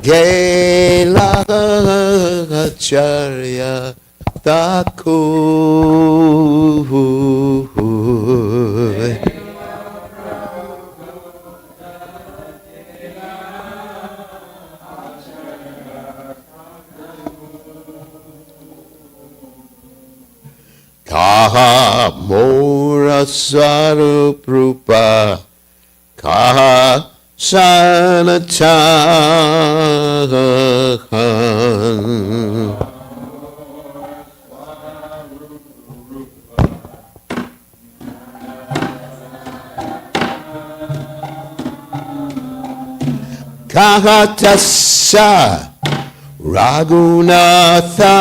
Gelacharya Thakur Kaha Mora Swarup Rupa Kaha Sanatan Kahatasa Raghunatha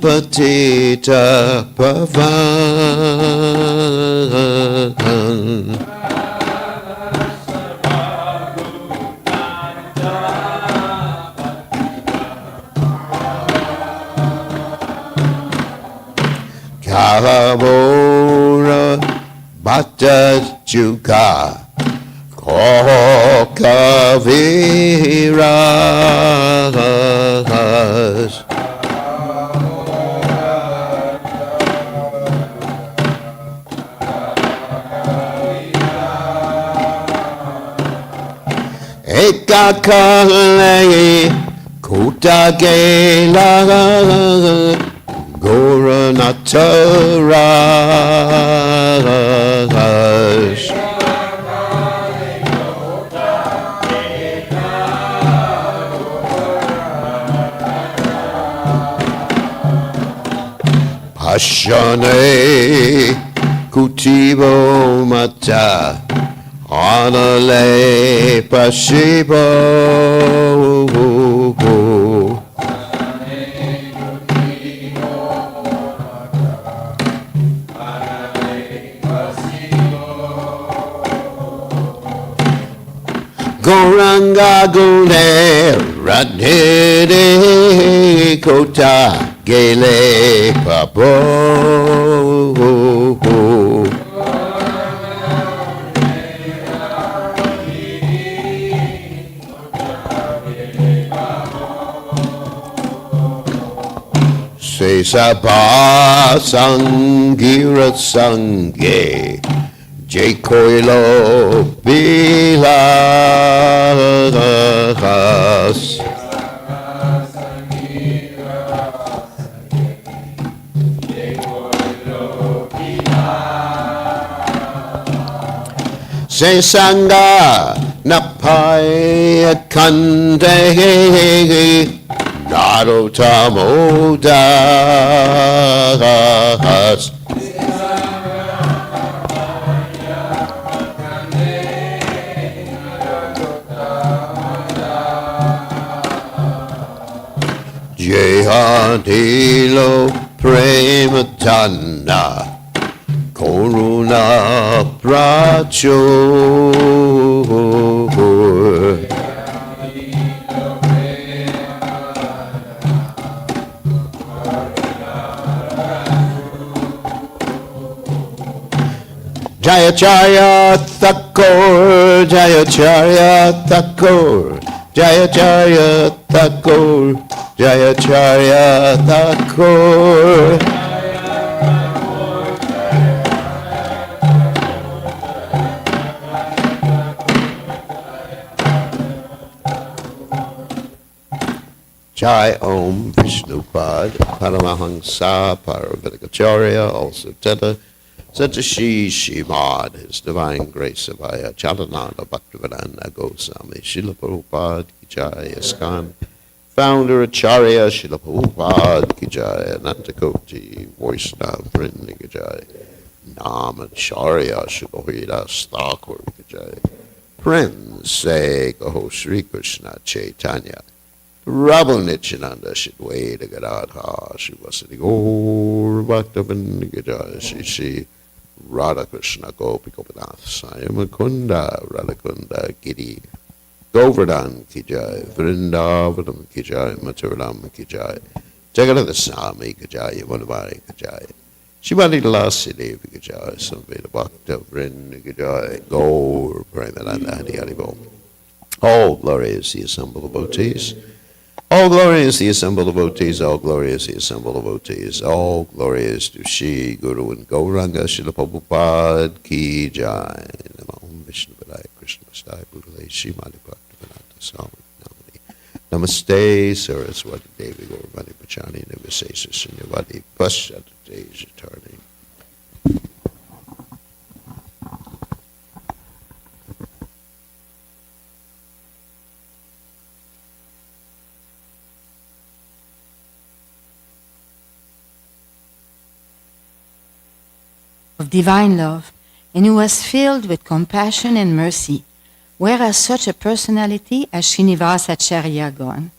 Patita Pavan Kahabora Bhatta Juga Kokaviras Ekakale Kutagela Goranataras Ashane Kutibo Mata Anale Pashibo Goranga Gune Radhede Kota Gele Papo Se Sapa Sangira Sange Jacoilo Bilas Se Sanga Napaya Kande Naro Tamodas Jehantilo Prematana Koruna Pracho Jayacharya Thakur Jayacharya Thakur Jayacharya Thakur Jayacharya Thakur Jai Om Vishnupad Paramahansa Paravatikacharya also Teta Satashi Shimad, His Divine Grace Avaya Chalananda Bhaktivedanta Goswami Srila Prabhupada Ki Jai ISKCON Founder Acharya Srila Prabhupada Ki Jai Anantakoti Vaishnava Vrinda Ki Jai Nam Acharya Srila Haridas Thakur Ki Jai Prince Say Gaho Sri Krishna Chaitanya Prabhu Nityananda Shidwaita Gadadha Shivasati Gaur Bhaktavinda Ki Jai Shri Radha Krishna Gopi Gopinath Sayamakunda Radhakunda Giri Govardhan Ki Jai Vrindavanam Ki Jai Mathuram Ki Jai Jagannath Swami Ki Jai Yamunamari Ki Jai Shivani Lasi Devi Ki Jai Samveda Bhakta Vrinda Ki Jai Gaur Premananda Hari Hari Bol All glory is the assembled devotees. All glory is the assembled devotees. All glory is the assembled devotees. All glory is to Shri Guru and Gauranga Srila Prabhupada Ki Jai. Namo Vishnu Padaya Krishna Vastai Bhutale Srimati Bhaktivedanta Swami Namani. Namaste Saraswati Devi Gauravani Pachani Nivasesa Sunyavadi Pasyate Jatarni. Of divine love, and who was filled with compassion and mercy, whereas such a personality as Srinivasa Acharya gone?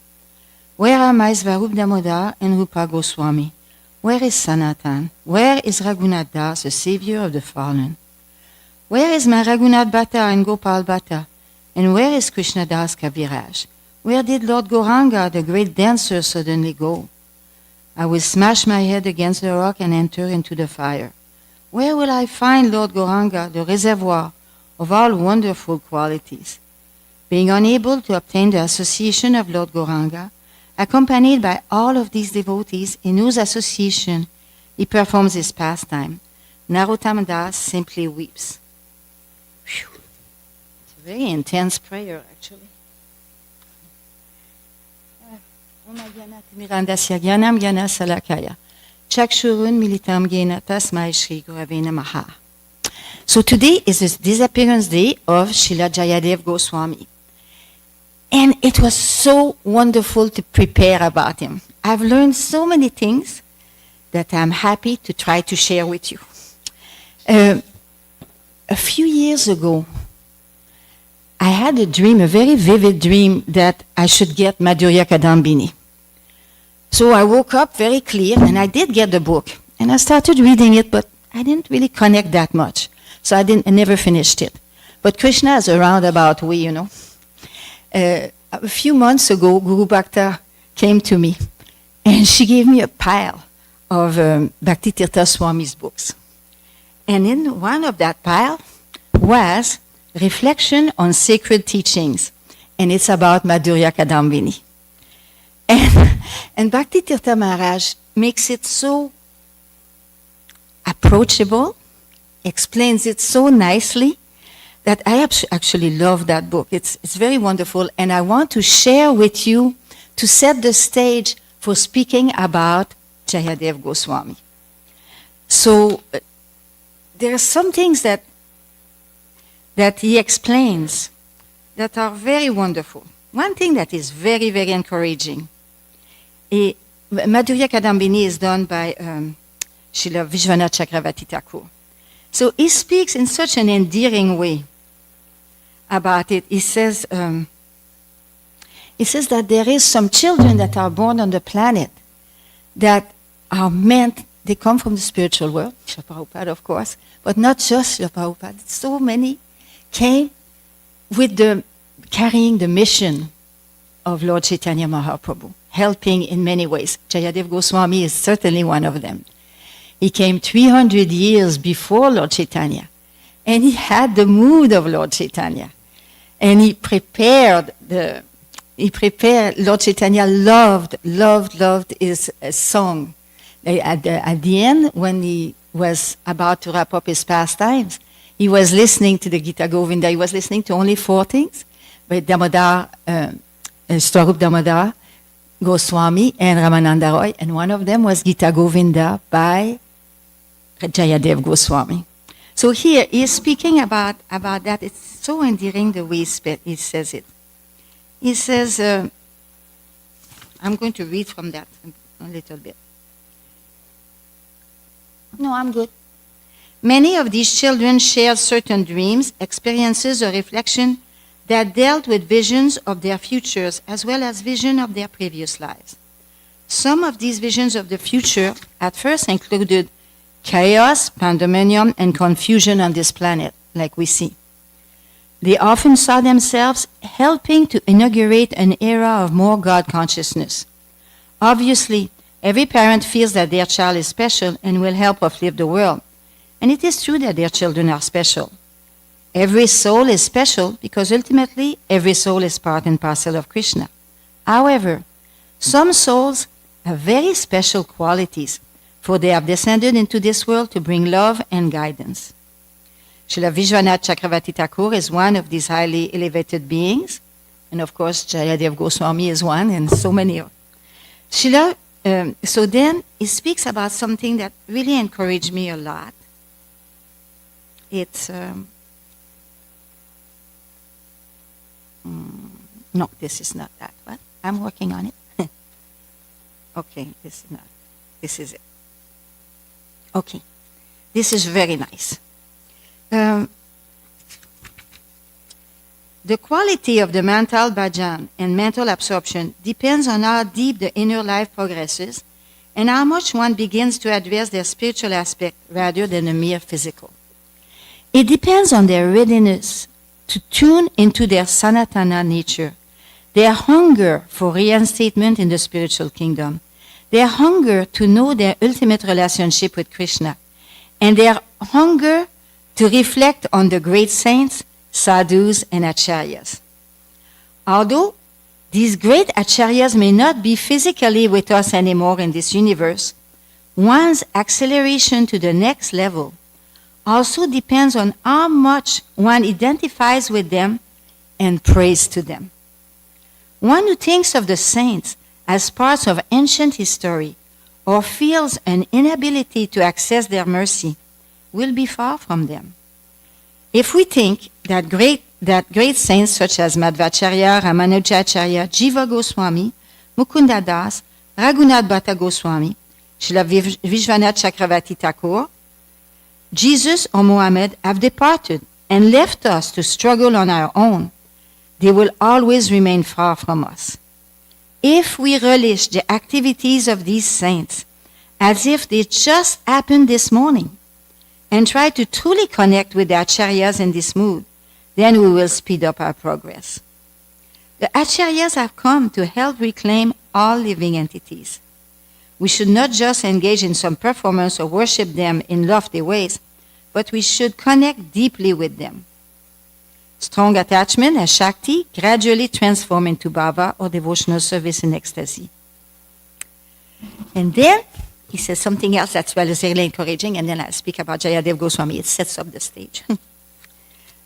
Where are my Svarup Damodar and Rupa Goswami? Where is Sanatan? Where is Raghunath Das, the savior of the fallen? Where is my Raghunath Bhatta and Gopal Bhatta? And where is Krishna Das Kaviraj? Where did Lord Gauranga, the great dancer, suddenly go? I will smash my head against the rock and enter into the fire. Where will I find Lord Gauranga, the reservoir of all wonderful qualities? Being unable to obtain the association of Lord Gauranga, accompanied by all of these devotees in whose association he performs his pastime, Narottam Das simply weeps. Whew. It's a very intense prayer, actually. Chakshurun militam gena tasmai Shri Gurave Namaha. So today is the disappearance day of Srila Jayadev Goswami. And it was so wonderful to prepare about him. I've learned so many things that I'm happy to try to share with you. A few years ago, I had a dream, a very vivid dream, that I should get Madhurya Kadambini. So I woke up very clear, and I did get the book. And I started reading it, but I didn't really connect that much. So I never finished it. But Krishna is a roundabout way, you know. A few months ago, Guru Bhakta came to me, and she gave me a pile of Bhakti Tirtha Swami's books. And in one of that pile was Reflection on Sacred Teachings, and it's about Madhurya Kadambini. And Bhakti Tirtha Maharaj makes it so approachable, explains it so nicely, that I actually love that book. It's very wonderful, and I want to share with you to set the stage for speaking about Jayadev Goswami. So there are some things that he explains that are very wonderful. One thing that is very, very encouraging. Madhurya Kadambini is done by Srila Vishwanath Chakravarti Thakur. So he speaks in such an endearing way about it. He says that there is some children that are born on the planet that are meant, they come from the spiritual world, Srila Prabhupada of course, but not just Srila Prabhupada. So many came with carrying the mission of Lord Chaitanya Mahaprabhu, helping in many ways. Jayadev Goswami is certainly one of them. He came 300 years before Lord Chaitanya, and he had the mood of Lord Chaitanya. And he prepared, Lord Chaitanya loved his song. At the end, when he was about to wrap up his pastimes, he was listening to the Gita Govinda. He was listening to only 4 things, by Damodar, Swarup Damodar, Goswami, and Ramananda Roy, and one of them was Gita Govinda by Jayadev Goswami. So here he is speaking about that. It's so endearing the way he says it. He says, I'm going to read from that a little bit. No, I'm good. Many of these children shared certain dreams, experiences, or reflection that dealt with visions of their futures as well as vision of their previous lives. Some of these visions of the future at first included chaos, pandemonium, and confusion on this planet, like we see. They often saw themselves helping to inaugurate an era of more God consciousness. Obviously, every parent feels that their child is special and will help uplift the world. And it is true that their children are special. Every soul is special because ultimately every soul is part and parcel of Krishna. However, some souls have very special qualities, for they have descended into this world to bring love and guidance. Srila Vishwanath Chakravarti Thakur is one of these highly elevated beings, and of course Jayadev Goswami is one, and so many. So then he speaks about something that really encouraged me a lot. It's no, this is not that one. I'm working on it. Okay, this is not. This is it. Okay, this is very nice. The quality of the mental bhajan and mental absorption depends on how deep the inner life progresses and how much one begins to address their spiritual aspect rather than a mere physical. It depends on their readiness to tune into their sanatana nature, their hunger for reinstatement in the spiritual kingdom, their hunger to know their ultimate relationship with Krishna, and their hunger to reflect on the great saints, sadhus, and acharyas. Although these great acharyas may not be physically with us anymore in this universe, one's acceleration to the next level also depends on how much one identifies with them and prays to them. One who thinks of the saints as parts of ancient history or feels an inability to access their mercy will be far from them. If we think that great saints such as Madhvacharya, Ramanujacharya, Jiva Goswami, Mukunda Das, Raghunath Bhatta Goswami, Srila Vishwanath Chakravarti Thakur, Jesus or Muhammad have departed and left us to struggle on our own, they will always remain far from us. If we relish the activities of these saints as if they just happened this morning and try to truly connect with the acharyas in this mood, then we will speed up our progress. The acharyas have come to help reclaim all living entities. We should not just engage in some performance or worship them in lofty ways, but we should connect deeply with them. Strong attachment as Shakti gradually transform into bhava or devotional service in ecstasy. And then he says something else that's really encouraging, and then I'll speak about Jayadev Goswami. It sets up the stage.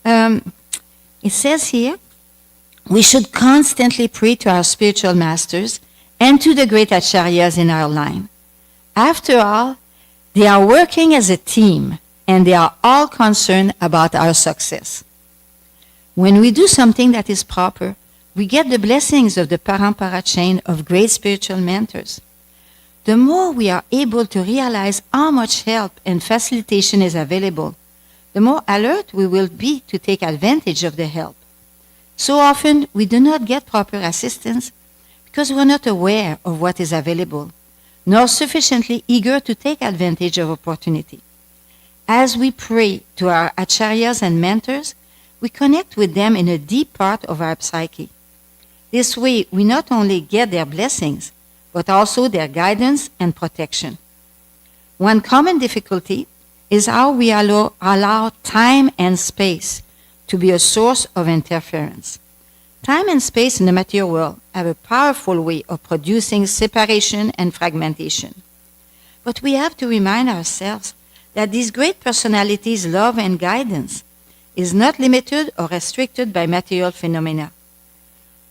It says here, we should constantly pray to our spiritual masters and to the great acharyas in our line. After all, they are working as a team, and they are all concerned about our success. When we do something that is proper, we get the blessings of the parampara chain of great spiritual mentors. The more we are able to realize how much help and facilitation is available, the more alert we will be to take advantage of the help. So often, we do not get proper assistance because we are not aware of what is available, nor sufficiently eager to take advantage of opportunity. As we pray to our acharyas and mentors, we connect with them in a deep part of our psyche. This way, we not only get their blessings, but also their guidance and protection. One common difficulty is how we allow time and space to be a source of interference. Time and space in the material world have a powerful way of producing separation and fragmentation. But we have to remind ourselves that these great personalities' love and guidance is not limited or restricted by material phenomena.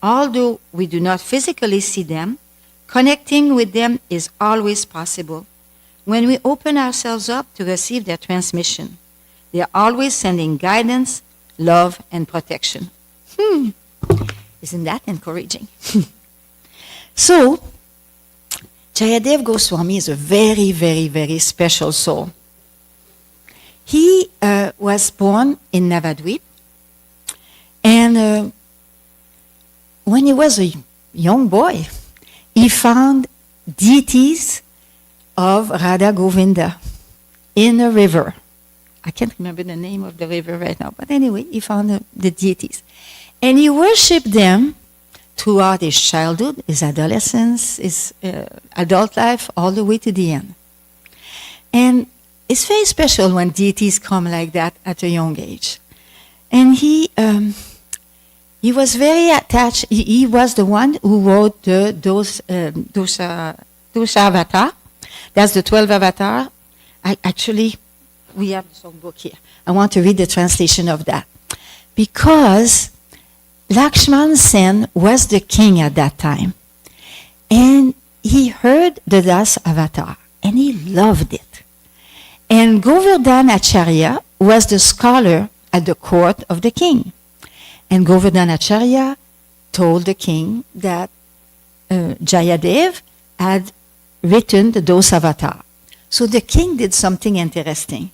Although we do not physically see them, connecting with them is always possible when we open ourselves up to receive their transmission. They are always sending guidance, love, and protection. Isn't that encouraging? So, Jayadev Goswami is a very, very, very special soul. He was born in Navadvip, and when he was a young boy, he found deities of Radha Govinda in a river. I can't remember the name of the river right now, but anyway, he found the deities. And he worshipped them throughout his childhood, his adolescence, his adult life, all the way to the end. And it's very special when deities come like that at a young age. And he was very attached. He was the one who wrote the Dosha Avatar. That's the 12 Avatar. Actually, we have the songbook here. I want to read the translation of that. Because Lakshman Sen was the king at that time. And he heard the Das Avatar. And he loved it. And Govardhan Acharya was the scholar at the court of the king. And Govardhan Acharya told the king that Jayadev had written the Dosa Avatar. So the king did something interesting.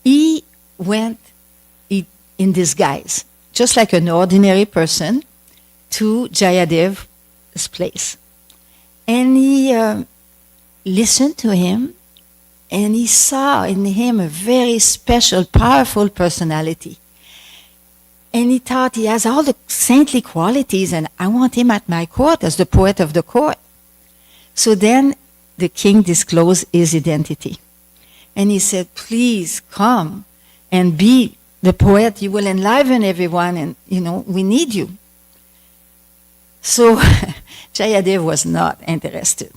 He went in disguise, just like an ordinary person, to Jayadev's place. And he listened to him, and he saw in him a very special, powerful personality. And he thought he has all the saintly qualities, and I want him at my court as the poet of the court. So then the king disclosed his identity. And he said, please come and be the poet. You will enliven everyone, and, we need you. So Jayadev was not interested.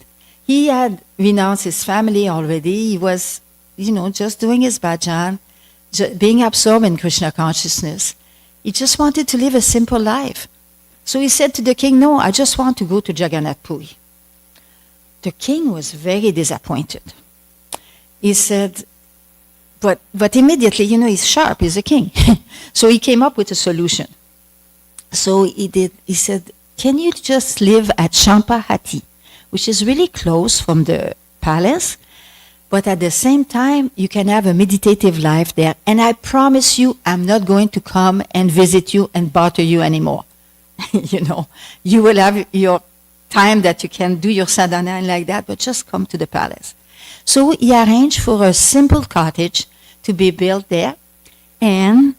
He had renounced his family already. He was, just doing his bhajan, being absorbed in Krishna consciousness. He just wanted to live a simple life. So he said to the king, no, I just want to go to Jagannath Puri. The king was very disappointed. He said, but immediately, he's sharp, he's a king. So he came up with a solution. So he said, can you just live at Champahati, which is really close from the palace, but at the same time, you can have a meditative life there. And I promise you, I'm not going to come and visit you and bother you anymore. You will have your time that you can do your sadhana and like that, but just come to the palace. So he arranged for a simple cottage to be built there, and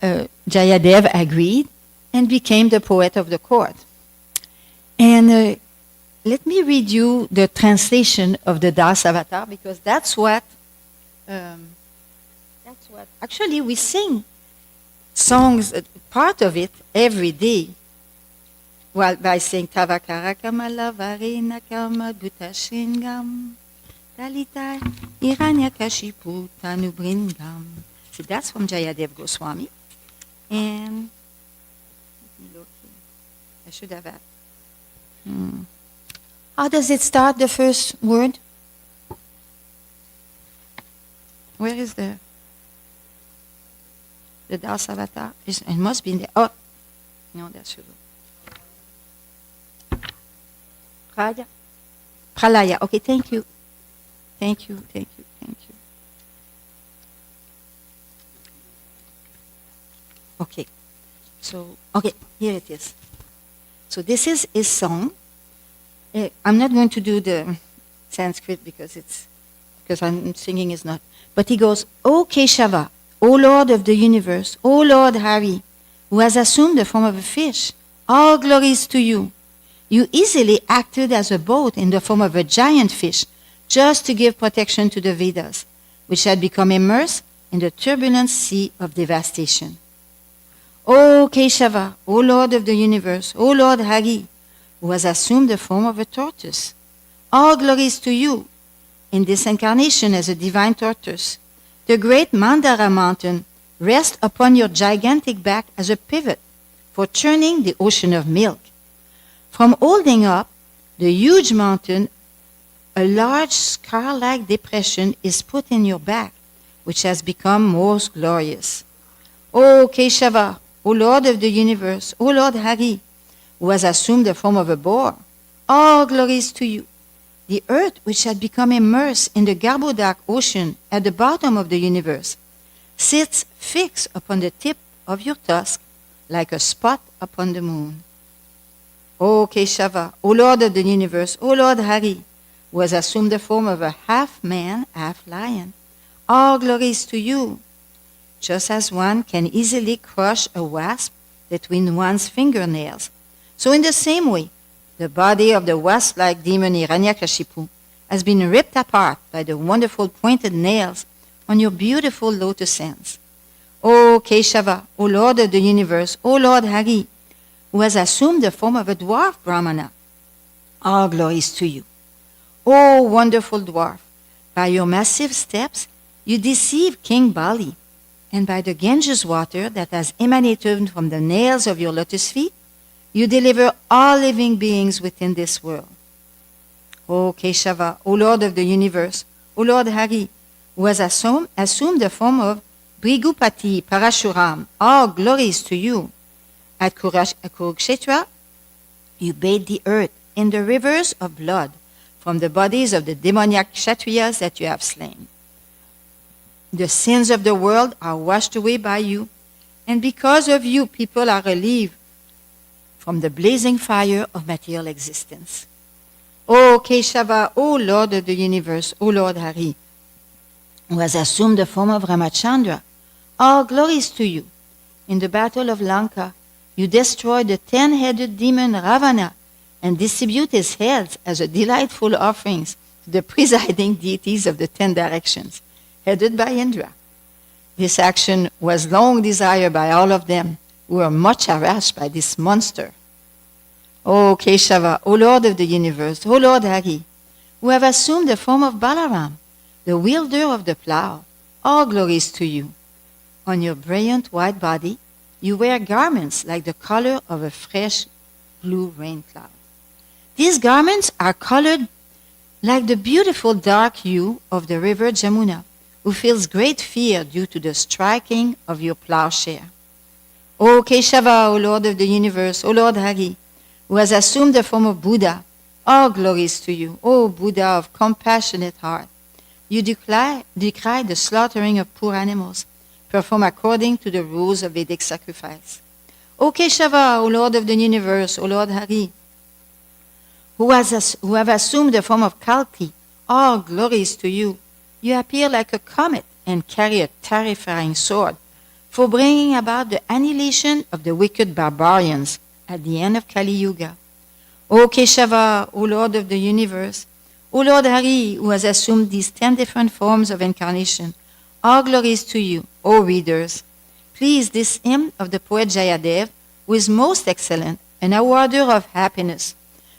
Jayadev agreed and became the poet of the court. And let me read you the translation of the Das Avatar, because that's what actually we sing songs, part of it, every day. Well, by saying Tavakara Kamala Varina Kama Bhutashringam Dalitai Iranya Kashipu Tanubringam. So that's from Jayadev Goswami. And I should have had. How does it start, the first word? Where is the Das Avatar? It must be in there. Oh, no, that's true. Pralaya. Okay, thank you. Thank you. Okay. So, here it is. So this is his song. I'm not going to do the Sanskrit because I'm singing is not. But he goes, O Keshava, O Lord of the universe, O Lord Hari, who has assumed the form of a fish, all glories to you. You easily acted as a boat in the form of a giant fish, just to give protection to the Vedas, which had become immersed in the turbulent sea of devastation. O Keshava, O Lord of the universe, O Lord Hari, who has assumed the form of a tortoise. All glories to you. In this incarnation as a divine tortoise, the great Mandara mountain rests upon your gigantic back as a pivot for churning the ocean of milk. From holding up the huge mountain, a large scar-like depression is put in your back, which has become most glorious. O Keshava, O Lord of the universe, O Lord Hari, who has assumed the form of a boar, all glories to you. The earth, which had become immersed in the Garbodak ocean at the bottom of the universe, sits fixed upon the tip of your tusk like a spot upon the moon. O Keshava, O Lord of the universe, O Lord Hari, who has assumed the form of a half man, half lion, all glories to you. Just as one can easily crush a wasp between one's fingernails, so in the same way, the body of the wasp-like demon Hiranyakashipu has been ripped apart by the wonderful pointed nails on your beautiful lotus hands. O Keshava, O Lord of the universe, O Lord Hari, who has assumed the form of a dwarf Brahmana, all glories to you. O wonderful dwarf, by your massive steps, you deceive King Bali, and by the Ganges water that has emanated from the nails of your lotus feet, you deliver all living beings within this world. O Keshava, O Lord of the universe, O Lord Hari, who has assumed the form of Brigupati Parashuram, all glories to you. At Kurukshetra, you bathe the earth in the rivers of blood from the bodies of the demoniac Kshatriyas that you have slain. The sins of the world are washed away by you, and because of you, people are relieved from the blazing fire of material existence. O Keshava, O Lord of the universe, O Lord Hari, who has assumed the form of Ramachandra, all glories to you. In the battle of Lanka, you destroyed the 10-headed demon Ravana and distribute his heads as a delightful offerings to the presiding deities of the 10 directions, headed by Indra. This action was long desired by all of them, who were much harassed by this monster. O Keshava, O Lord of the universe, O Lord Hari, who have assumed the form of Balaram, the wielder of the plow, all glories to you. On your brilliant white body, you wear garments like the color of a fresh blue rain cloud. These garments are colored like the beautiful dark hue of the river Jamuna, who feels great fear due to the striking of your plowshare. O Keshava, O Lord of the universe, O Lord Hari, who has assumed the form of Buddha, all glories to you. O Buddha of compassionate heart, you decry the slaughtering of poor animals, perform according to the rules of Vedic sacrifice. O Keshava, O Lord of the universe, O Lord Hari, who have assumed the form of Kalki, all glories to you. You appear like a comet and carry a terrifying sword for bringing about the annihilation of the wicked barbarians at the end of Kali Yuga. O Keshava, O Lord of the universe, O Lord Hari, who has assumed these 10 different forms of incarnation, all glories to you, O readers. Please, this hymn of the poet Jayadev, who is most excellent, an awarder of happiness,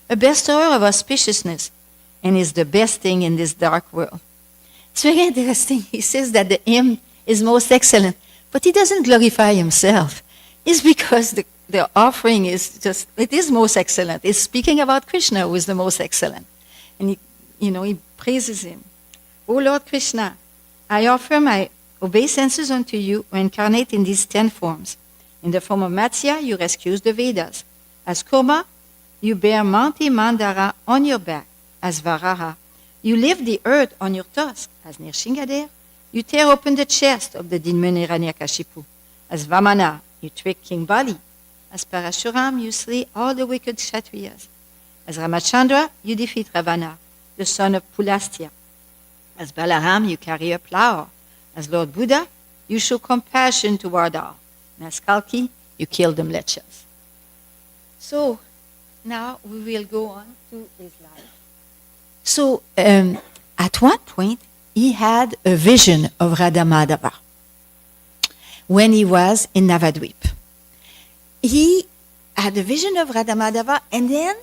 a bestower of auspiciousness, and is the best thing in this dark world. It's very interesting. He says that the hymn is most excellent, but he doesn't glorify himself. It's because the offering is just, it is most excellent. It's speaking about Krishna, who is the most excellent. And he praises him. O Lord Krishna, I offer my obeisances unto you, who incarnate in these 10 forms. In the form of Matsya, you rescue the Vedas. As Kurma, you bear Manti Mandara on your back. As Varaha, you lift the earth on your tusk. As Nirshingadev, you tear open the chest of the demon Hiranyakashipu. As Vamana, you trick King Bali. As Parashuram, you slay all the wicked Kshatriyas. As Ramachandra, you defeat Ravana, the son of Pulastya. As Balaram, you carry a plow. As Lord Buddha, you show compassion toward all. And as Kalki, you kill the mlechas. So, now we will go on to his life. So, at one point, he had a vision of Radha Madhava when he was in Navadvip. He had a vision of Radha Madhava, and then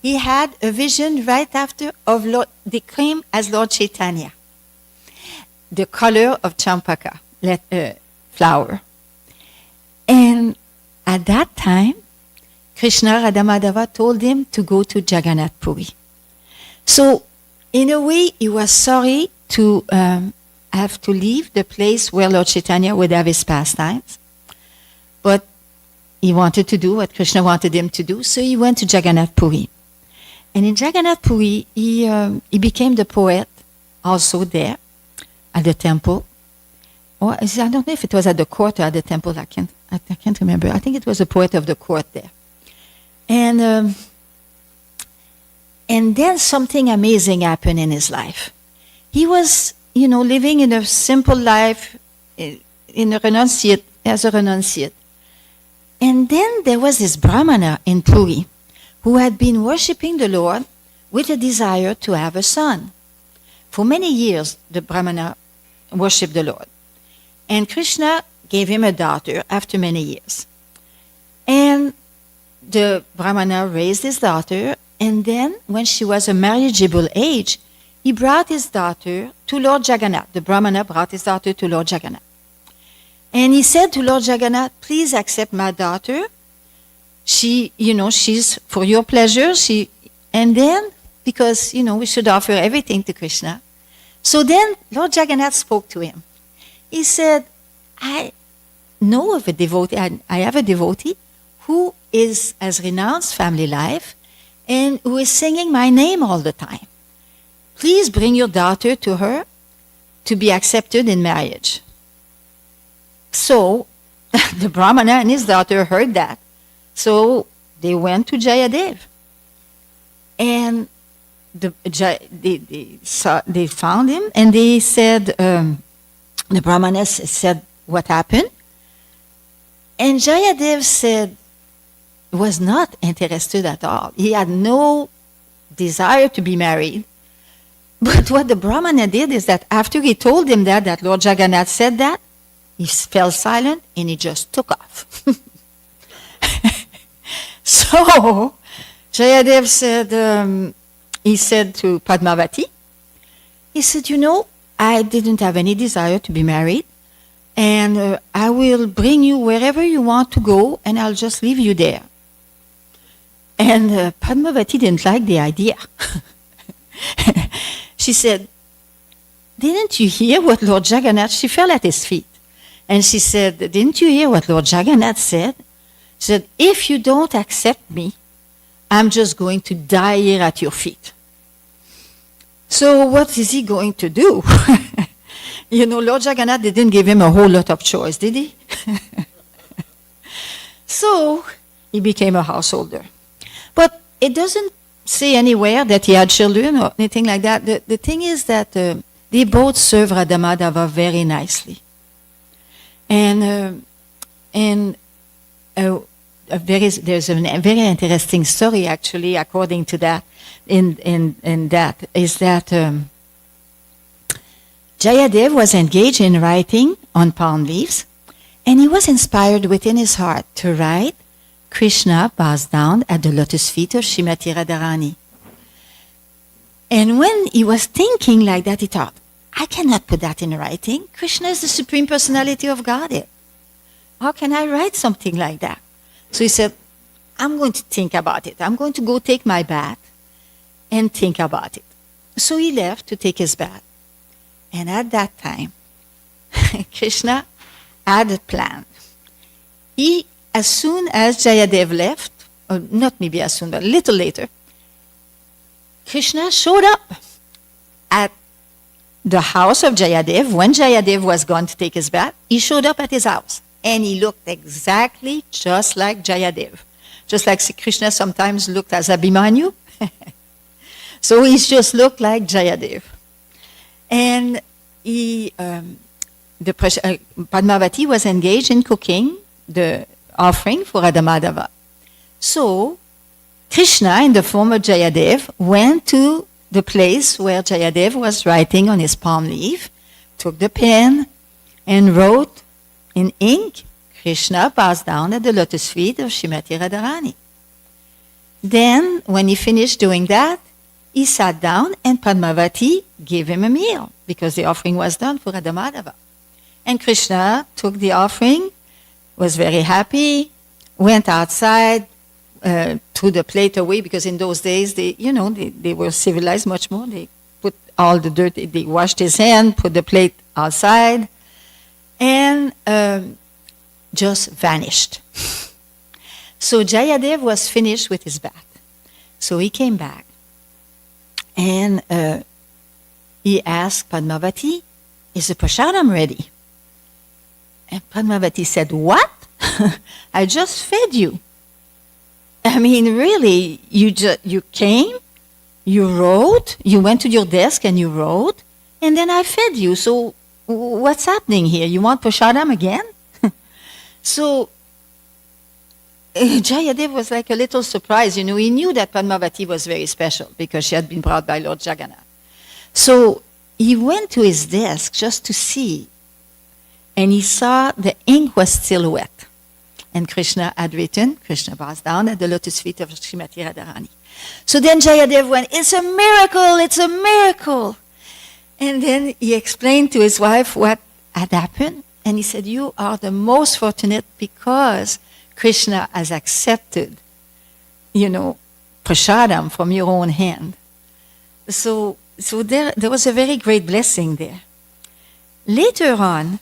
he had a vision right after of Lord, they came as Lord Chaitanya, the color of champaka, flower. And at that time, Krishna Radha Madhava told him to go to Jagannath Puri. So, in a way, he was sorry to have to leave the place where Lord Chaitanya would have his pastimes. But he wanted to do what Krishna wanted him to do, so he went to Jagannath Puri. And in Jagannath Puri, he became the poet also there at the temple. Or I don't know if it was at the court or at the temple. I can't remember. I think it was a poet of the court there. And then something amazing happened in his life. He was, living in a simple life as a renunciate. And then there was this Brahmana in Puri who had been worshipping the Lord with a desire to have a son. For many years, the Brahmana worshipped the Lord. And Krishna gave him a daughter after many years. And the Brahmana raised his daughter, and then when she was a marriageable age, he brought his daughter to Lord Jagannath. The Brahmana brought his daughter to Lord Jagannath. And he said to Lord Jagannath, please accept my daughter. She's for your pleasure. And then, because, we should offer everything to Krishna. So then Lord Jagannath spoke to him. He said, I know of a devotee, I have a devotee who has renounced family life and who is singing my name all the time. Please bring your daughter to her to be accepted in marriage. So the Brahmana and his daughter heard that. So they went to Jayadev. And they found him and they said, the Brahmana said what happened. And Jayadev said, was not interested at all. He had no desire to be married. But what the Brahmana did is that after he told him that Lord Jagannath said that, he fell silent and he just took off. So Jayadev said, he said to Padmavati, he said, I didn't have any desire to be married, and I will bring you wherever you want to go, and I'll just leave you there. And Padmavati didn't like the idea. She said, didn't you hear what Lord Jagannath, she fell at his feet. And she said, didn't you hear what Lord Jagannath said? She said, if you don't accept me, I'm just going to die here at your feet. So what is he going to do? Lord Jagannath didn't give him a whole lot of choice, did he? So he became a householder. But it doesn't say anywhere that he had children or anything like that. The thing is that they both serve Radhamadava very nicely. And there's a very interesting story, actually, according to that, Jayadev was engaged in writing on palm leaves, and he was inspired within his heart to write, Krishna bows down at the lotus feet of Srimati Radharani. And when he was thinking like that, he thought, I cannot put that in writing. Krishna is the Supreme Personality of Godhead. How can I write something like that? So he said, I'm going to think about it. I'm going to go take my bath and think about it. So he left to take his bath. And at that time, Krishna had a plan. As soon as Jayadev left, or not maybe as soon, but a little later, Krishna showed up at the house of Jayadev. When Jayadev was gone to take his bath, he showed up at his house. And he looked exactly just like Jayadev. Just like Krishna sometimes looked as Abhimanyu. So he just looked like Jayadev. And Padmavati was engaged in cooking the offering for Radhamadava. So Krishna, in the form of Jayadev, went to the place where Jayadev was writing on his palm leaf, took the pen, and wrote in ink, Krishna bows down at the lotus feet of Srimati Radharani. Then, when he finished doing that, he sat down and Padmavati gave him a meal because the offering was done for Radhamadava. And Krishna took the offering, was very happy, went outside, threw the plate away because in those days they were civilized much more. They put all the dirt, they washed his hand, put the plate outside, and just vanished. So Jayadev was finished with his bath. So he came back and he asked Padmavati, is the prasadam ready? And Padmavati said, what? I just fed you. I mean, really, you came, you wrote, you went to your desk and you wrote, and then I fed you. So what's happening here? You want prasadam again? So Jayadev was like a little surprised. He knew that Padmavati was very special because she had been brought by Lord Jagannath. So he went to his desk just to see and he saw the ink was still wet. And Krishna had written, Krishna bows down at the lotus feet of Srimati Radharani. So then Jayadev went, it's a miracle, it's a miracle. And then he explained to his wife what had happened. And he said, you are the most fortunate because Krishna has accepted, prasadam from your own hand. So there was a very great blessing there. Later on,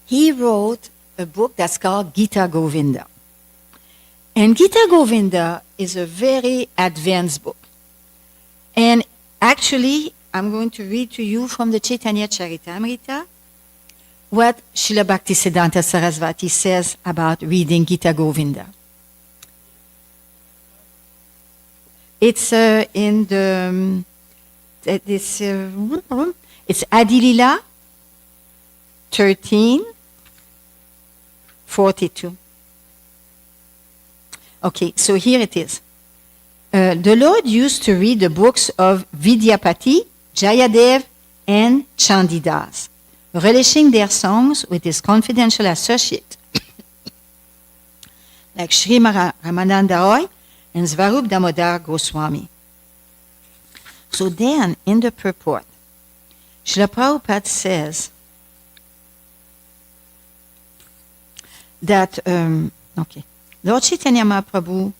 he wrote a book that's called Gita Govinda. And Gita Govinda is a very advanced book. And actually, I'm going to read to you from the Chaitanya Charitamrita what Srila Bhaktisiddhanta Sarasvati says about reading Gita Govinda. It's in the it's Adilila 13:42. Okay, so here it is. The Lord used to read the books of Vidyapati, Jayadev, and Chandidas, relishing their songs with his confidential associate, like Sri Ramananda Roy and Svarup Damodar Goswami. So then, in the purport, Srila Prabhupada says that, Lord Chaitanya Mahaprabhu,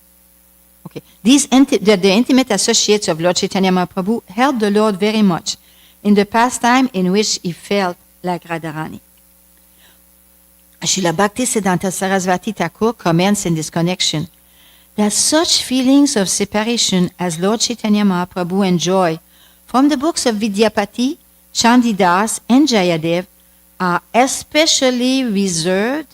the intimate associates of Lord Chaitanya Mahaprabhu helped the Lord very much in the pastime in which he felt like Radharani. Srila Bhaktisiddhanta Sarasvati Thakur comments in this connection that such feelings of separation as Lord Chaitanya Mahaprabhu enjoy from the books of Vidyapati, Chandidas, and Jayadev are especially reserved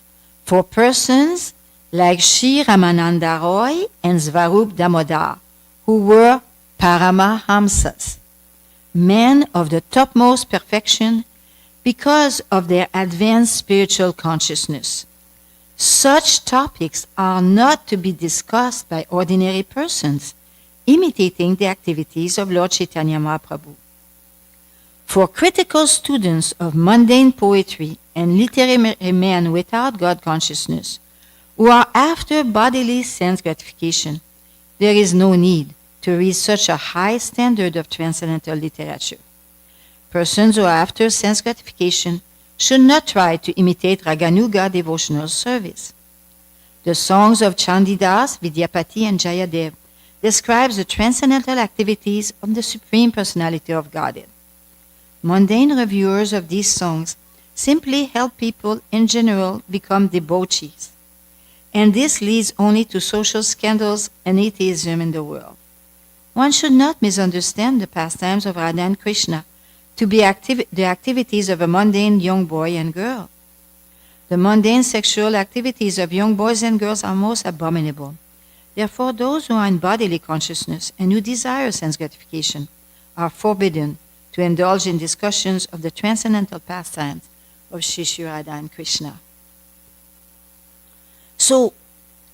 for persons like Sri Ramananda Roy and Svarup Damodar, who were Paramahamsas, men of the topmost perfection because of their advanced spiritual consciousness. Such topics are not to be discussed by ordinary persons imitating the activities of Lord Chaitanya Mahaprabhu. For critical students of mundane poetry and literary men without God consciousness, who are after bodily sense gratification, there is no need to read such a high standard of transcendental literature. Persons who are after sense gratification should not try to imitate Raganuga devotional service. The songs of Chandidas, Vidyapati, and Jayadev describes the transcendental activities of the Supreme Personality of Godhead. Mundane reviewers of these songs simply help people in general become debauchees, and this leads only to social scandals and atheism in the world. One should not misunderstand the pastimes of Radha and Krishna to be the activities of a mundane young boy and girl. The mundane sexual activities of young boys and girls are most abominable. Therefore, those who are in bodily consciousness and who desire sense gratification are forbidden to indulge in discussions of the transcendental pastimes of Shri Shri Radha and Krishna. So,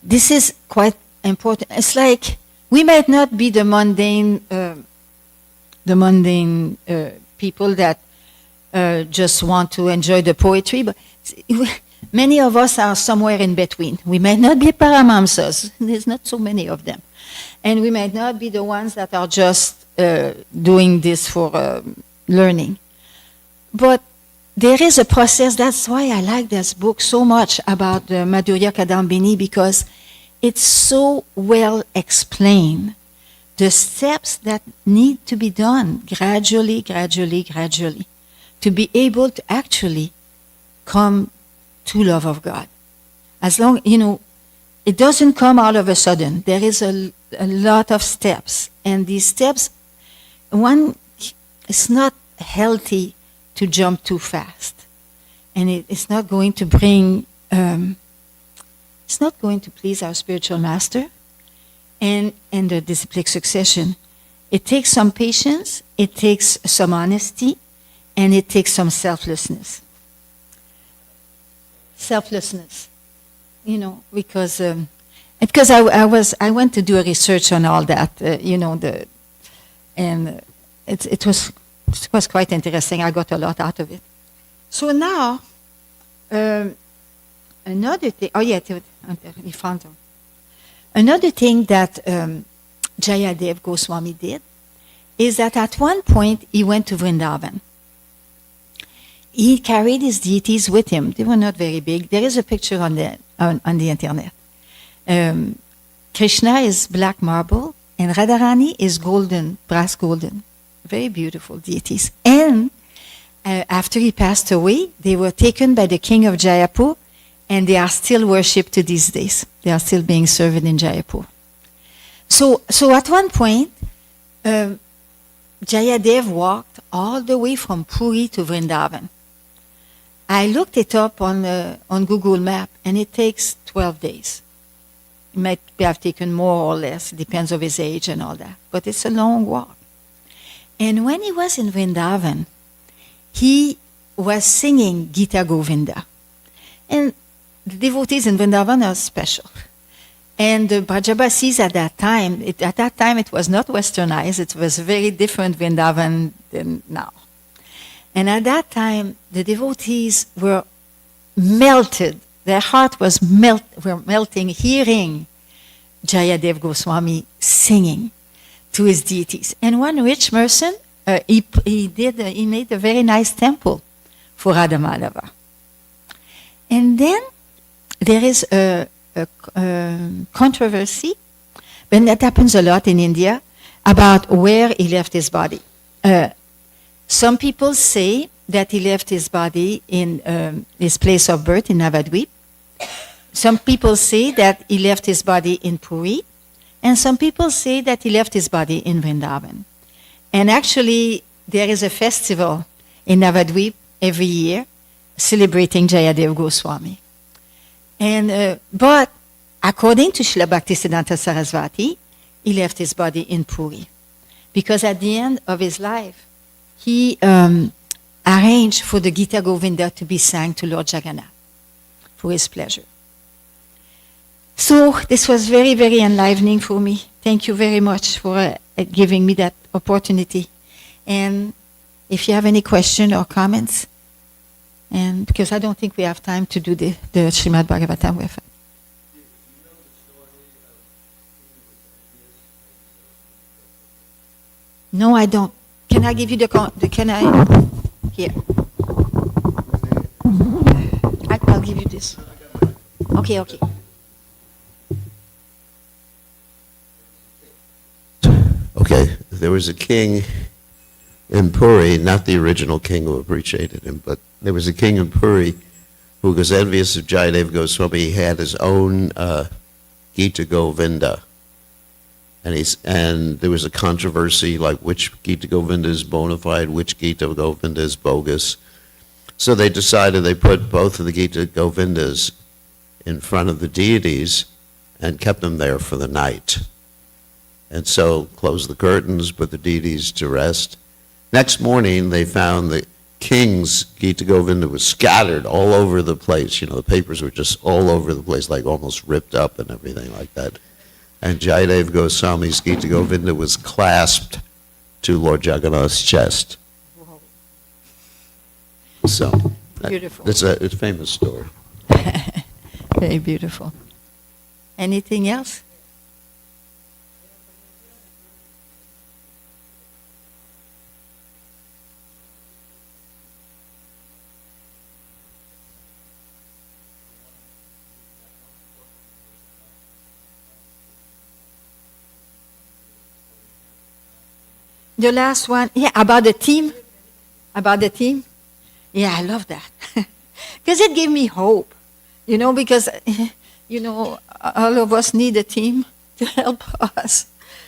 this is quite important. It's like we might not be the mundane people that just want to enjoy the poetry, but many of us are somewhere in between. We might not be Paramamsas. There's not so many of them. And we might not be the ones that are just doing this for learning. But there is a process. That's why I like this book so much about Madhurya Kadambini, because it's so well explained. The steps that need to be done gradually, to be able to actually come to love of God. As long, it doesn't come all of a sudden. There is a lot of steps. And these steps, it's not healthy to jump too fast. And it's not going to bring, it's not going to please our spiritual master and the disciplic succession. It takes some patience, it takes some honesty, and it takes some selflessness. Because I went to do a research on all that, and it was quite interesting. I got a lot out of it. So now, another thing, in front of another thing that Jayadev Goswami did is that at one point he went to Vrindavan. He carried his deities with him. They were not very big. There is a picture on the internet. Krishna is black marble and Radharani is golden, brass golden. Very beautiful deities. And after he passed away, they were taken by the king of Jaipur and they are still worshipped to these days. They are still being served in Jaipur. So at one point, Jayadev walked all the way from Puri to Vrindavan. I looked it up on Google Map, and it takes 12 days. It might have taken more or less, depends on his age and all that. But it's a long walk. And when he was in Vrindavan, he was singing Gita Govinda. And the devotees in Vrindavan are special. And the Brajabasis at that time it was not westernized, it was a very different Vrindavan than now. And at that time, the devotees were melted. Their heart was melting, hearing Jayadev Goswami singing to his deities. And one rich person, he made a very nice temple for Radha Madhava. And then there is a controversy, and that happens a lot in India, about where he left his body. Some people say that he left his body in his place of birth in Navadvip. Some people say that he left his body in Puri. And some people say that he left his body in Vrindavan. And actually, there is a festival in Navadvip every year celebrating Jayadev Goswami. And but according to Srila Bhaktisiddhanta Saraswati, he left his body in Puri. Because at the end of his life, he arranged for the Gita Govinda to be sang to Lord Jagannath for his pleasure. So this was very, very enlivening for me. Thank you very much for giving me that opportunity. And if you have any question or comments, and because I don't think we have time to do the Srimad Bhagavatam with it. No, I don't. Can I give you here. I'll give you this. Okay. Okay, there was a king in Puri, not the original king who appreciated him, but there was a king in Puri who was envious of Jayadev Goswami. He had his own Gita Govinda. And there was a controversy, like which Gita Govinda is bona fide, which Gita Govinda is bogus. So they decided they put both of the Gita Govindas in front of the deities and kept them there for the night. And so closed the curtains, put the deities to rest. Next morning, they found the king's Gita Govinda was scattered all over the place. You know, the papers were just all over the place, like almost ripped up and everything like that. And Jayadev Goswami's Gita Govinda was clasped to Lord Jagannath's chest. Whoa. So, beautiful. It's a famous story. Very beautiful. Anything else? The last one, about the team. Yeah, I love that. Because it gave me hope, because, all of us need a team to help us.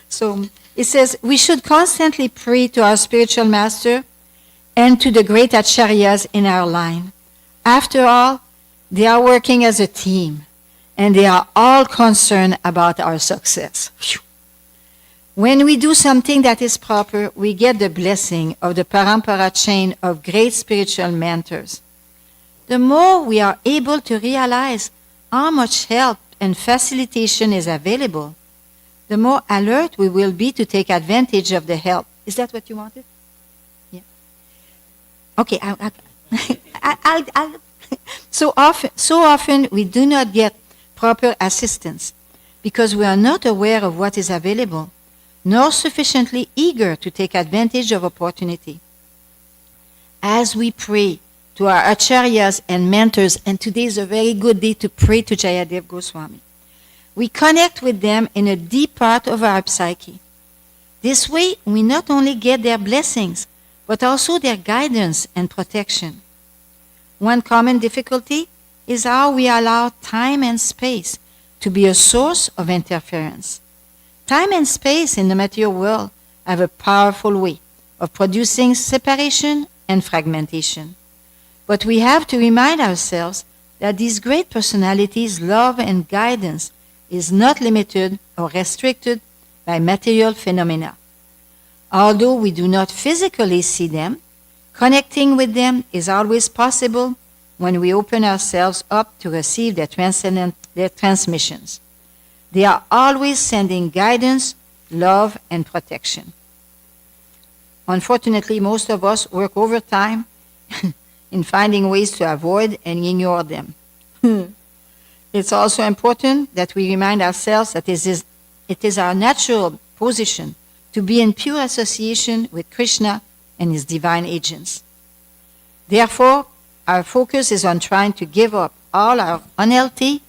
So it says, we should constantly pray to our spiritual master and to the great acharyas in our line. After all, they are working as a team, and they are all concerned about our success. Phew. When we do something that is proper, we get the blessing of the parampara chain of great spiritual mentors. The more we are able to realize how much help and facilitation is available, the more alert we will be to take advantage of the help. Is that what you wanted? Yeah. Okay, I'll so often we do not get proper assistance because we are not aware of what is available, nor sufficiently eager to take advantage of opportunity. As we pray to our acharyas and mentors, and today is a very good day to pray to Jayadev Goswami, we connect with them in a deep part of our psyche. This way, we not only get their blessings, but also their guidance and protection. One common difficulty is how we allow time and space to be a source of interference. Time and space in the material world have a powerful way of producing separation and fragmentation. But we have to remind ourselves that these great personalities' love and guidance is not limited or restricted by material phenomena. Although we do not physically see them, connecting with them is always possible when we open ourselves up to receive their transmissions. They are always sending guidance, love, and protection. Unfortunately, most of us work overtime in finding ways to avoid and ignore them. It's also important that we remind ourselves that it is our natural position to be in pure association with Krishna and his divine agents. Therefore, our focus is on trying to give up all our unhealthy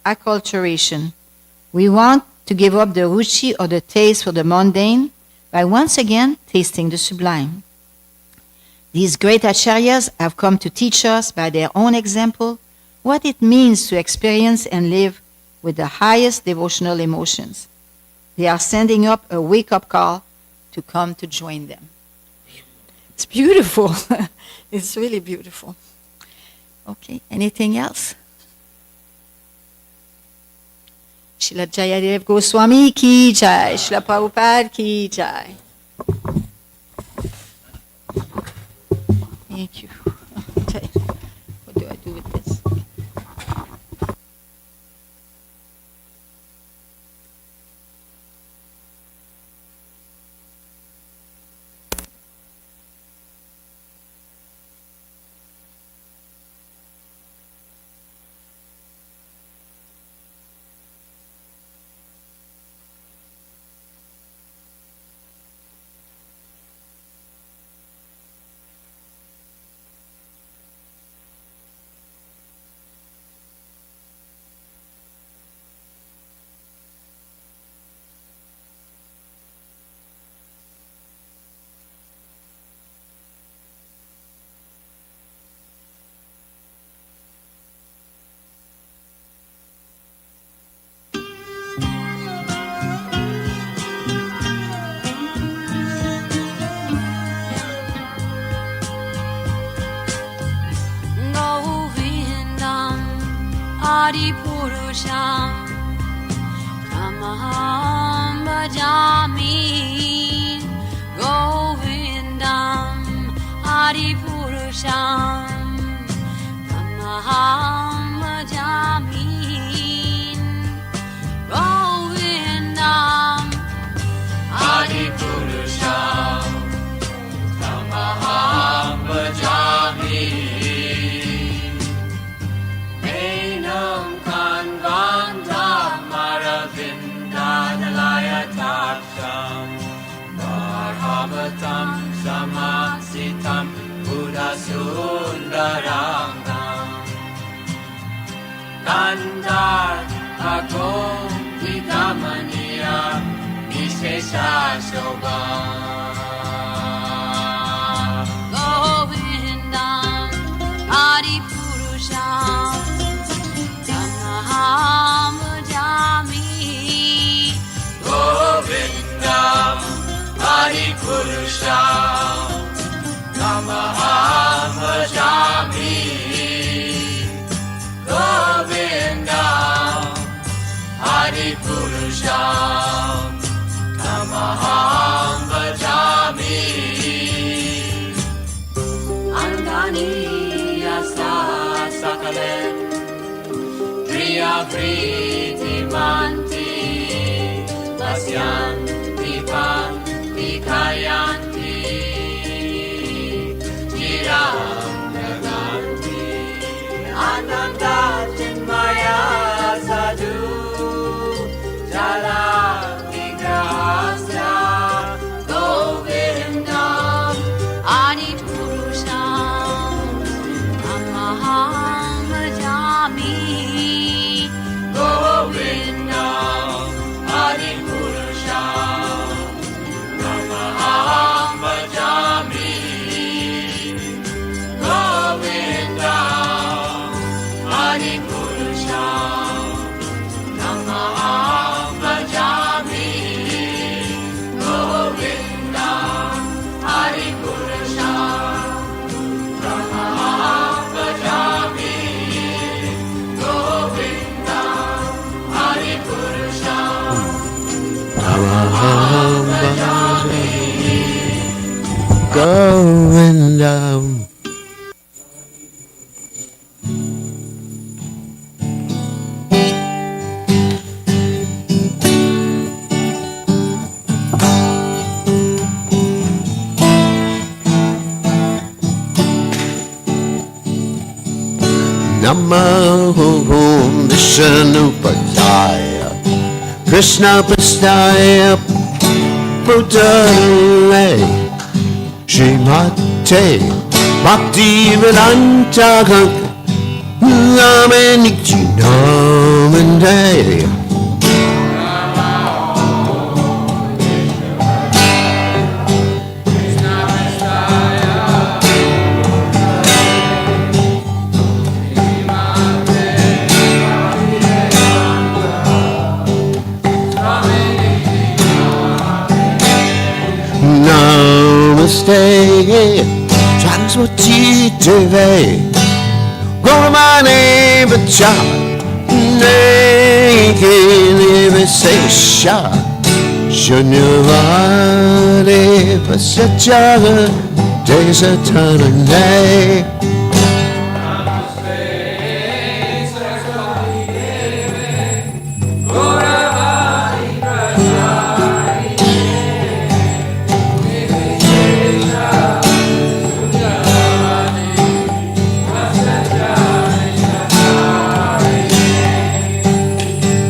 acculturation. We want to give up the ruchi or the taste for the mundane by once again tasting the sublime. These great acharyas have come to teach us by their own example what it means to experience and live with the highest devotional emotions. They are sending up a wake-up call to come to join them. It's beautiful. It's really beautiful. Okay, anything else? Srila Jayadev Goswami ki jai, Srila Prabhupada ki jai. Thank you. What do I do with this? Purusham Tamaham Bhajami Govindam Adi Purusham Tamaham Bhajami Govindam Adi Purusham Tamaham Bhajami Marhavatam Samasitam Buddha Sundarangam Nandar Agom Vidamaniya Vishesha Shobha Govindam Adi Purusham Tamaham Bhajami Govindam Adi Purusham Tamaham Bhajami Govindam Adi Purusham Tamaham Bhajami Andani Yasa Sakale Priya Priti Manti Asyan Dipan Kayanti Chiram going down. Namo Vishnu Padaya Krishna Pastaya Bhutale Srimate Bhakti Vedanta Namanichi Namande Namaste, Saraswati Devi, Gaurmani Bacha, Neki Visesha, Shunyavadi Vasachaga, Desatanane.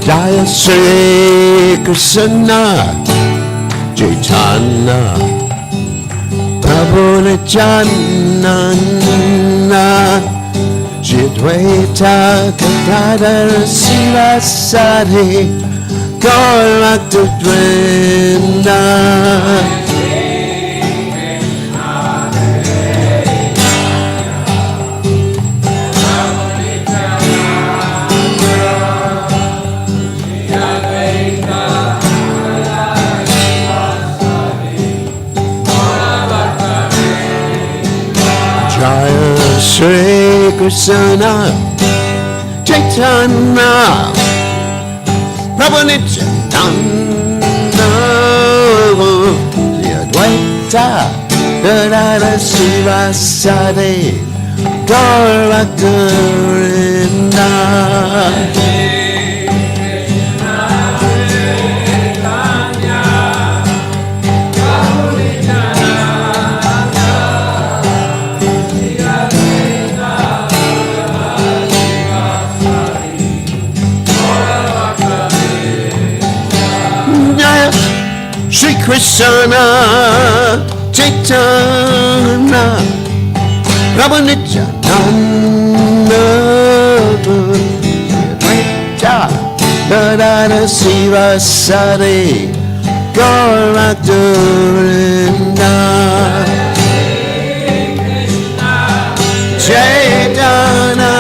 Jaya Sri Krishna Chaitanya Prabhu Nityananda Shri-Dvaita Gadadhara Sivasari Gaur Bhakta-vrinda Shri Krishna Chaitanya Prabhu Nityananda Shri-Advaita Gadadhara Sivasari Gaur Bhakta-vrinda Shri Krishna Chaitanya Prabhu Nityananda Shri-Advaita Gadadhara Sivasari Gaur Bhakta-vrinda Chaitanya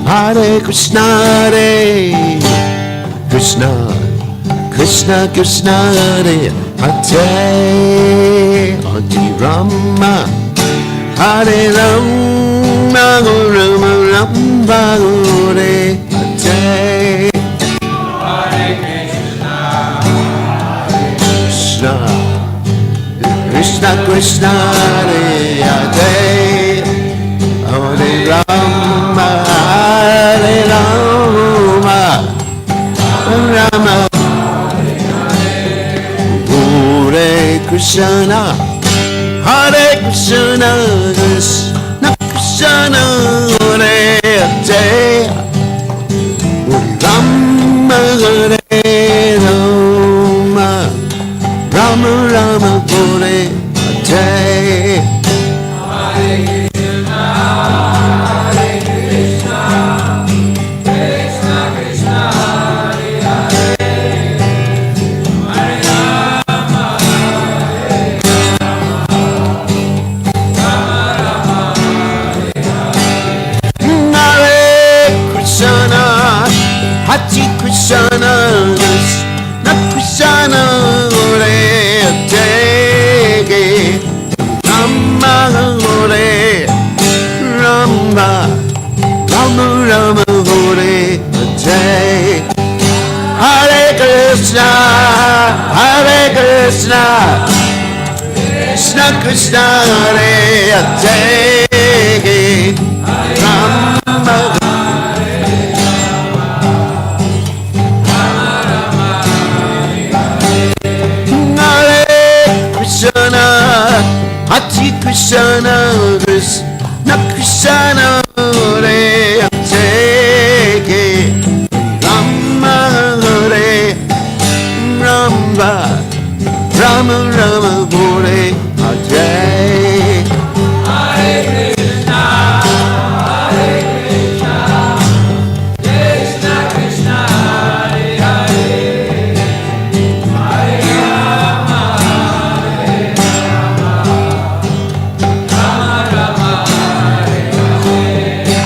Hare Krishna, Hare Krishna, Krishna Krishna, Hare Hare, Hare Rama, Hare Rama, Rama Rama, Hare Hare. Hare Krishna, Krishna Krishna, Hare Hare, Hare Rama, Hare Rama, Rama, Hare Krishna, Hare Krishna, Krishna Krishna, Hare Hare, Hare Rama, Hare Rama, Rama Rama, Hare Hare. Krishna, Hare Krishna, Krishna Krishna, Hare Hare, Rama Hare Krishna, Hare Krishna, Krishna Krishna, Hare Hare, Rama Hare Rama, Rama Rama Hare Hare.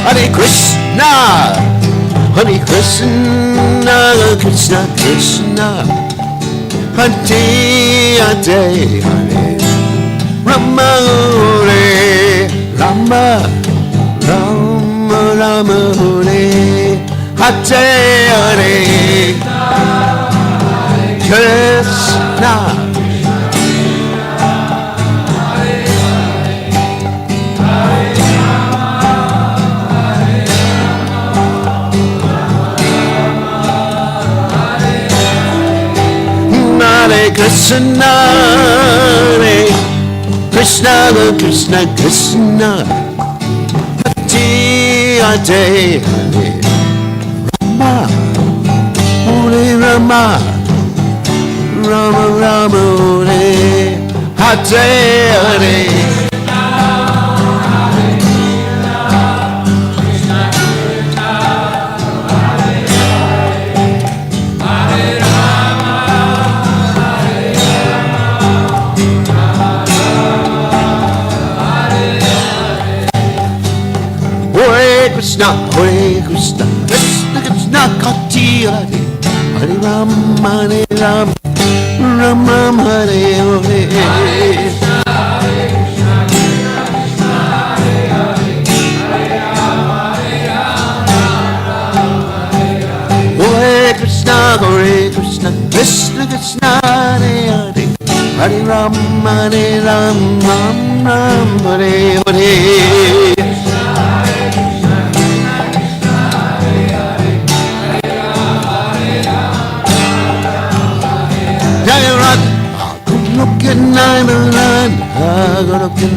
Hare Krishna, Hare Krishna, Krishna Krishna, Hare Hare, Hare Rama, Hare Rama, Rama Rama, Hare Hare Hare Krishna. Hare Krishna, Hare Krishna, Krishna Krishna, Hare Hare, Hare Rama, Hare Rama, Rama Rama, Hare Hare. Krishna, Hare Krishna, Krishna Krishna, Kati Hare, Hare Rama, Hare Rama, Rama Hare Hare. Hare Krishna, Hare Krishna, Krishna Krishna, Hare Hare, Hare Rama, Hare Rama, Rama Hare Hare. Goloka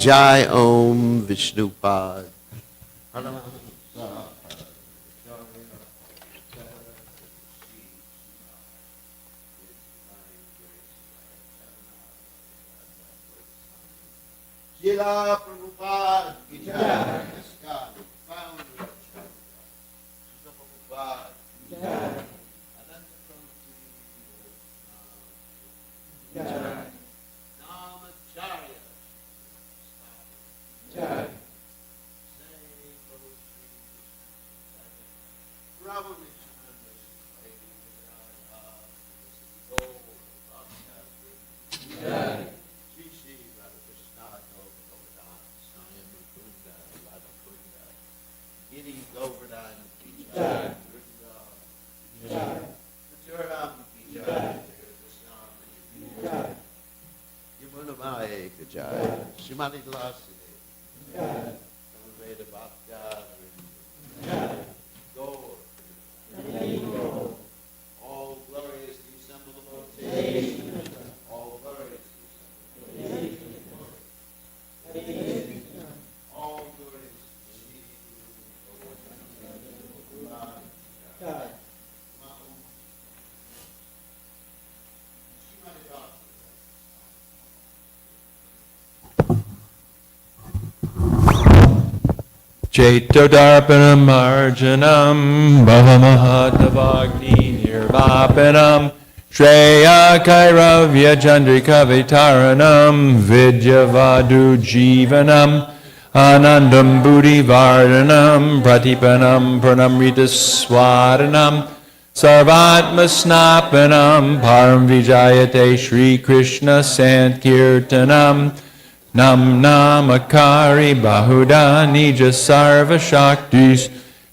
Jai Om Vishnupad. Jila Prabhupada ki jai. ISKCON, founder of Srila Prabhupada ki jai. Ananta Prabhupada jai. Namacharya jai. Say Prabhu Sri Krishna jai. Shri Shri Radha Krishna Govardhan Swayam Mukunda Radha Kunda Giri Govardhan ki jai. Vrinda jai. Maturam ki jai. Krishna ki jai. Yamuna Mai ki jai. Shrimati Laside jai. Veda Bhakta Chetodarpanam Arjanam Bhavamahadavagni Nirvapanam Shreya Kairavya Chandrika Vitaranam Vidyavadu Jivanam Anandam Buddhi Vardhanam Pratipanam Pranamrita Swadanam Sarvatma Snapanam Param Vijayate Shri Krishna Sankirtanam Nam Namakari Bahuda Nija Sarva Shaktis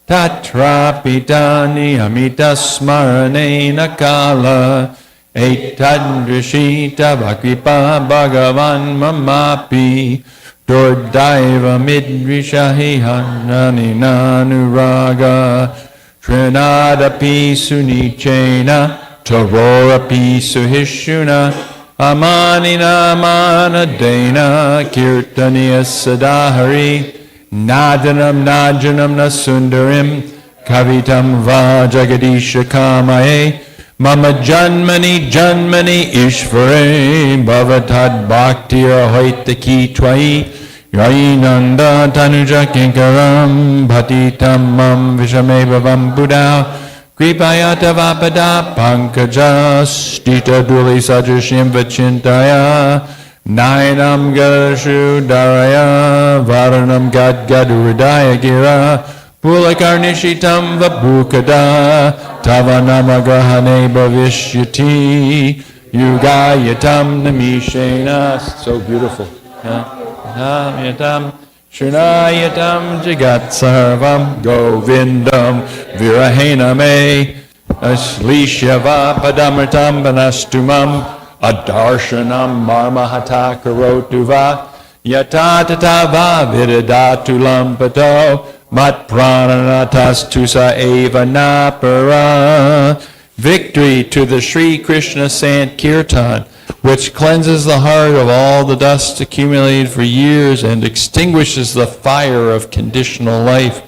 Tatrapitani Amita Smarane Nakala Etadrishita Vakripa Bhagavan Mamapi Dordaiva Midrishahi Hanani Nanuraga Trinadapi Sunichena Tarorapi Suhishuna Amanina Manadena Kirtaniya Sadahari Nadanam Najanam Nasundarim Kavitam Vajagadisha Kamae Mama Janmani Janmani Ishvare Bhavatad Bhaktir Hoitaki Twai Yainanda Tanuja Kinkaram Bhatitam Mam Vishame Bhavam Buddha Kripayata Vapada Pankaja Stita Duli Sajashim Vachintaya Nainam Gadashu Daraya Varanam Gadgaduridaya Gira Pulakarnishitam Vabhukada Tavanamagrahane Bhavishyati Yugayatam Namishena. So beautiful. Yatam Shrinayatam Jagat Sarvam Govindam Virahename Ashlishyava Padamritam Banastumam Adarshanam Marmahata Karotuva Yatatava Vidadatu Lampato Mat Prananatas Tusa Eva Napara. Victory to the Sri Krishna Sankirtan, which cleanses the heart of all the dust accumulated for years and extinguishes the fire of conditional life,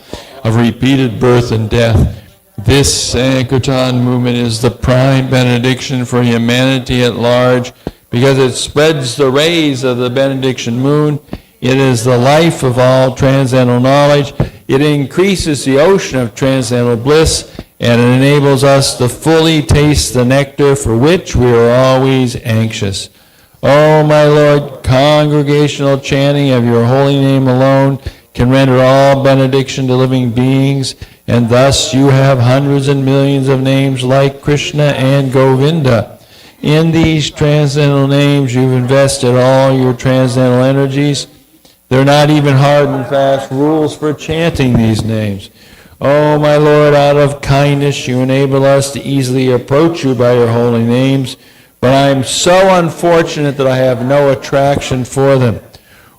of repeated birth and death. This Sankirtan movement is the prime benediction for humanity at large because it spreads the rays of the benediction moon. It is the life of all transcendental knowledge. It increases the ocean of transcendental bliss, and it enables us to fully taste the nectar for which we are always anxious. Oh, my Lord, congregational chanting of your holy name alone can render all benediction to living beings, and thus you have hundreds and millions of names like Krishna and Govinda. In these transcendental names, you've invested all your transcendental energies. They're not even hard and fast rules for chanting these names. Oh, my Lord, out of kindness, you enable us to easily approach you by your holy names, but I am so unfortunate that I have no attraction for them.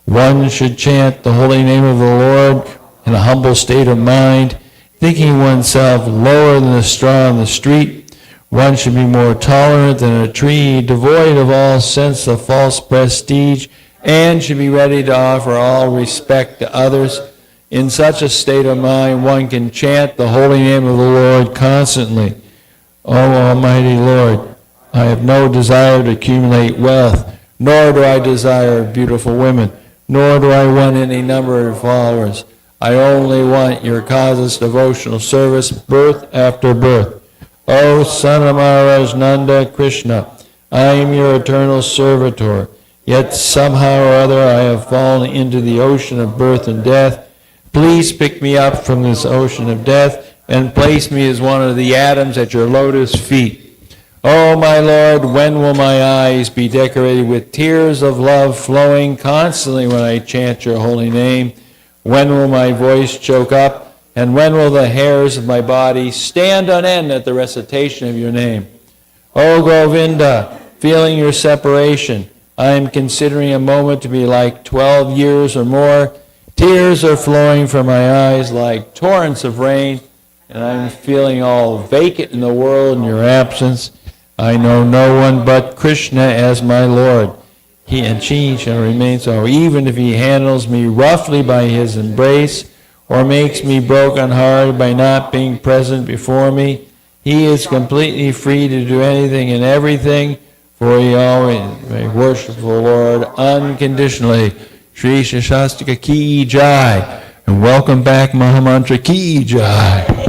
One should chant the holy name of the Lord in a humble state of mind, thinking oneself lower than a straw on the street. One should be more tolerant than a tree, devoid of all sense of false prestige, and should be ready to offer all respect to others. In such a state of mind, one can chant the holy name of the Lord constantly. O Almighty Lord, I have no desire to accumulate wealth, nor do I desire beautiful women, nor do I want any number of followers. I only want your causeless devotional service, birth after birth. O Son of Maharaj Nanda Krishna, I am your eternal servitor. Yet somehow or other I have fallen into the ocean of birth and death. Please pick me up from this ocean of death and place me as one of the atoms at your lotus feet. Oh, my Lord, when will my eyes be decorated with tears of love flowing constantly when I chant your holy name? When will my voice choke up? And when will the hairs of my body stand on end at the recitation of your name? Oh, Govinda, feeling your separation, I am considering a moment to be like 12 years or more. Tears are flowing from my eyes like torrents of rain, and I'm feeling all vacant in the world in your absence. I know no one but Krishna as my Lord. He and she shall remain so, even if he handles me roughly by his embrace, or makes me broken-hearted by not being present before me. He is completely free to do anything and everything, for he always may worship the Lord unconditionally. Shri Shastastika Ki Jai. And welcome back, Mahamantra Ki Jai.